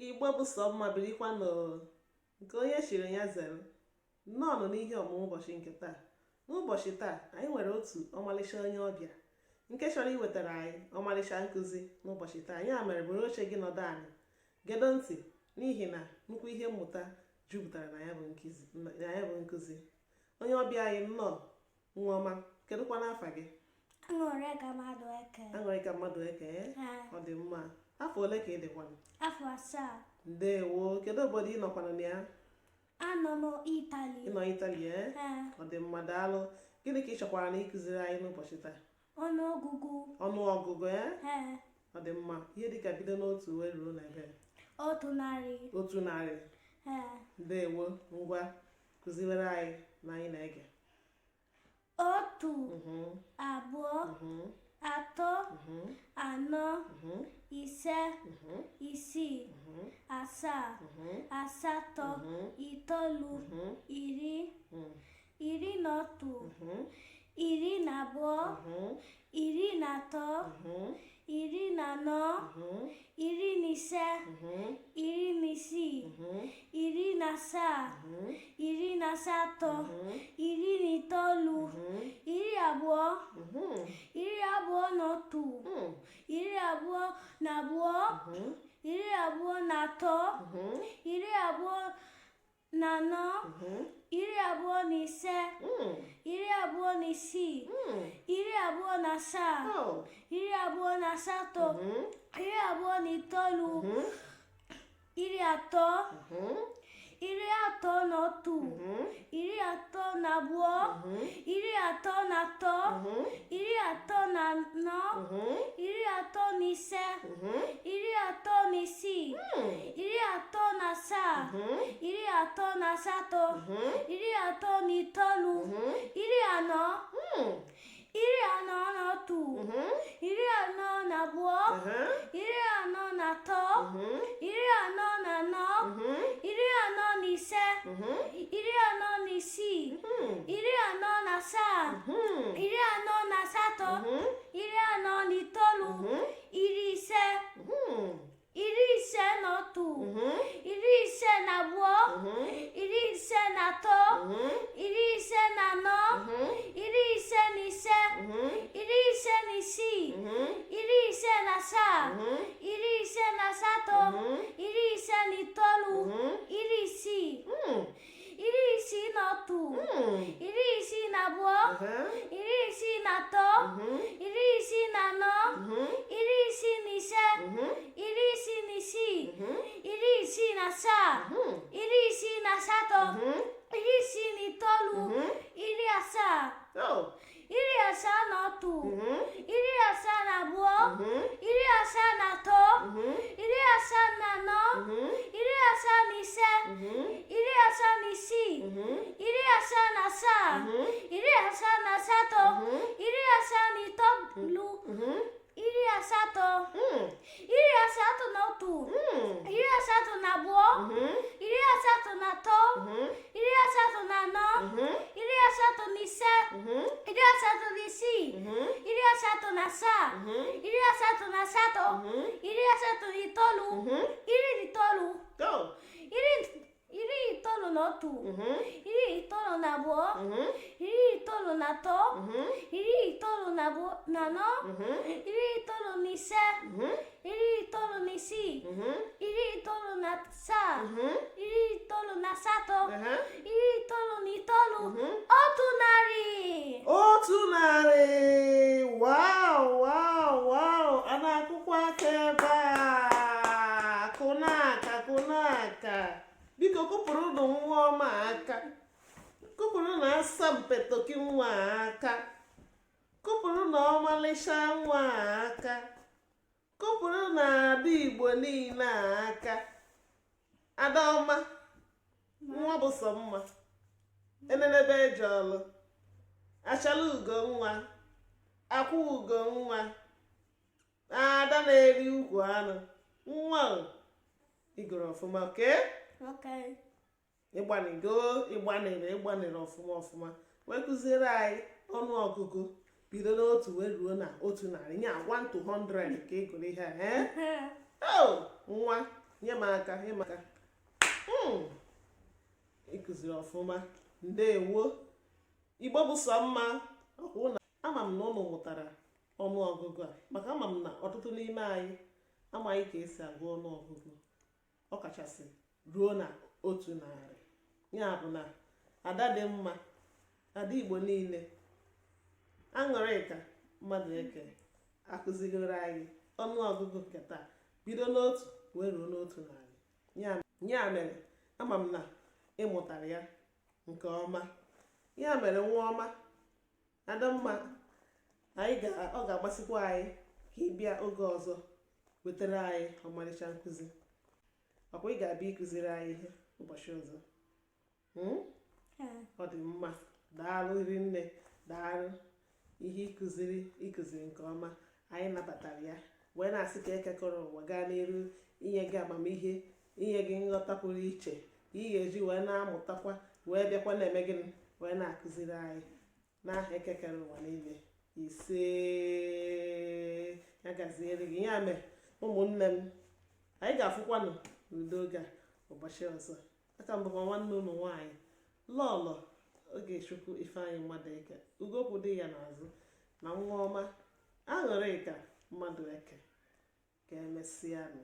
Igbo bụ sọ mma birikwa nke onye chiri ya zere nnọọ n'ihe ọmụmụ ụbọchị nke taa. N'ụbọchị taa anyị nwere otu ọmalịcha onye ọbịa nke chọrọ iwetara anyị ọmalịcha nkụzi n'ụbọchị taa. Ya mere bụrụ oche gị nọdụ anyị gedo ntị n'ihi na nnukwu ihe mmụta jupụtara na ya bụ nkụzi. Onye ọbịa anyị nnọọ Nneoma, kedụkwa n'afa gị? Aṅụrịka Mmadụeke. Ọ dị mma. Afọ ole ka ị dịkwa? Afọ 7. Ndewo. Kedu obodo ị nọkwana na ya? Anọ n'Itali. Ị nọ Itali? Ọ dị mma, daalụ. Gịnị ka ị chọkwara na ịkụziri anyị n'ụbọchị taa? Ọnụọgụgụ. Ọnụọgụgụ, ọ dị mma. Ihe dịka bido n'otu wee ruo n'ebe? Otu narị. Otu narị. Ndewo. Ngwa kụziwere anyị na anyị na-ege. Otu, abụọ, atọ, anọ, ise, isii, asaa, asatọ, itoolu, iri, iri na otu, iri na abụọ, iri na atọ, iri na anọ, iri na ise, iri na isii, iri na asaa, iri na asatọ, iri na itoolu, iri abụọ, iri abụọ na otu, iri abụọ na abụọ, iri abụọ na atọ, iri abụọ na anọ, iri abụọ na ise, iri abụọ na isii, iri abụọ na asaa, iri abụọ na asatọ, iri abụọ na itoolu, iri atọ, iri atọ na otu, iri atọ na abụọ, iri atọ na atọ, iri atọ na anọ, iri atọ na ise, iri atọ na isii, iri atọ na asaa, iri atọ na asatọ, iri atọ na itoolu, iri anọ, iri anọ na otu, iri anọ na abụọ, iri anọ na atọ, iri anọ na anọ, iri anọ na ise, iri anọ na isii, iri anọ na asaa, iri anọ na asatọ, iri anọ na itoolu, iri ise, iri ise na otu, iri ise na abụọ, iri ise na atọ, iri ise na anọ, iri ise na ise, iri ise na isii, iri ise na asaa, iri ise na asatọ, iri ise na itoolu, iri isii, iri isii na otu, iri isii na abụọ, iri isii na atọ, iri isii na anọ, iri isii na ise, iri isii na isii, iri isii na asaa, iri isii na asatọ, iri isii na itoolu, iri asaa, iri asaa na otu, iri asaa na abụọ, iri asaa na atọ, iri asaa na anọ, iri asaa na ise, iri asaa na isii, iri asaa na asaa, iri asaa na asatọ, iri asaa na itoolu, iri asatọ, iri asatọ na otu, iri asatọ na abụọ, iri asatọ na atọ, iri asatọ na anọ, iri asatọ na ise, iri asatọ na isii, iri asatọ na asaa, iri asatọ na asatọ, iri asatọ na itoolu, iri itoolu, iri itoolu na otu, iri itoolu na abụọ, iri itoolu na atọ, iri itoolu na anọ, iri itoolu na ise, iri itoolu na isii, iri itoolu na asaa, iri itoolu na asatọ, iri itoolu na itoolu, otu narị. Otu narị! Wow! A na-akụkwa aka ebe a. Kụnaka. Biko kụpụrụ ụnụ Nneoma aka. Kụpụrụ na asampetoki nwa aka. Kụpụrụ na ọmalịcha nwa aka. Kụpụrụ na ada Igbo niile aka. Adaọma, nwa bụ sọ mma. Enenebe eje ọlụ. Achala ugo nwa. Akwụ ugo nwa. Ada na-eri ukwu anụ. Nwa igoro ọfụma, Okay. ịgbanịrị ọfụma wee kụziere anyị ọnụọgụgụ bido n'otu wee ruo na otu narị, nya 1 to 100 ka ị gụrụ ihe a. Nwa nye m aka ịkụziri ọfụma. Ndewo. Igbo bụ sọ mma. Ama m na ụnụ mụtara ọnụọgụgụ a, maka ama m na ọtụtụ n'ime anyị amaghị ka esi agụ ọnụọgụgụ, ọkachasị ruo na 100. Ya bụ na ada dị mma, ada Igbo niile, Aṅụrịka Madueke akụzigoro anyị ọnụọgụgụ nke taa, bido n'1 wee ruo n'100. Ya mere ama m na ịmụtara ya nke ọma. Ya mere nwa ọma, Adamma, ọ ga-agbasikwa anyị ka ị bịa oge ọzọ wetara anyị ọmarịcha nkụzi. Ọkwa ị ga-abịa ịkụziri anyị ihe ụbọchị ọzọ? Ọ dị mma. Daalụ rinne, daalụ. Ihe ịkụziri nke ọma, anyị nabatara ya wee na-asị ka ekekọrọ ụwa gaa n'iru inye gị amamihe, inye gị nghọta pụrụ iche ị ga-eji wee na-amụtakwa, wee bịakwa na-eme gịnị, wee na-akụziri anyị n'aha ekekere ụwa niile. Ise. Ya gaziere gị. Ya mere ụmụnne m, anyị ga-afụkwanụ n'udo oge a ụbọchị ọzọ. Aka mbụ nwanne unu nwaanyị Lọlọ Ogechukwu Ifeanyị Madueke, ugokwu dị ya n'azụ, na nwa ọma Aṅụrịka Madueke. Ka emesịanụ.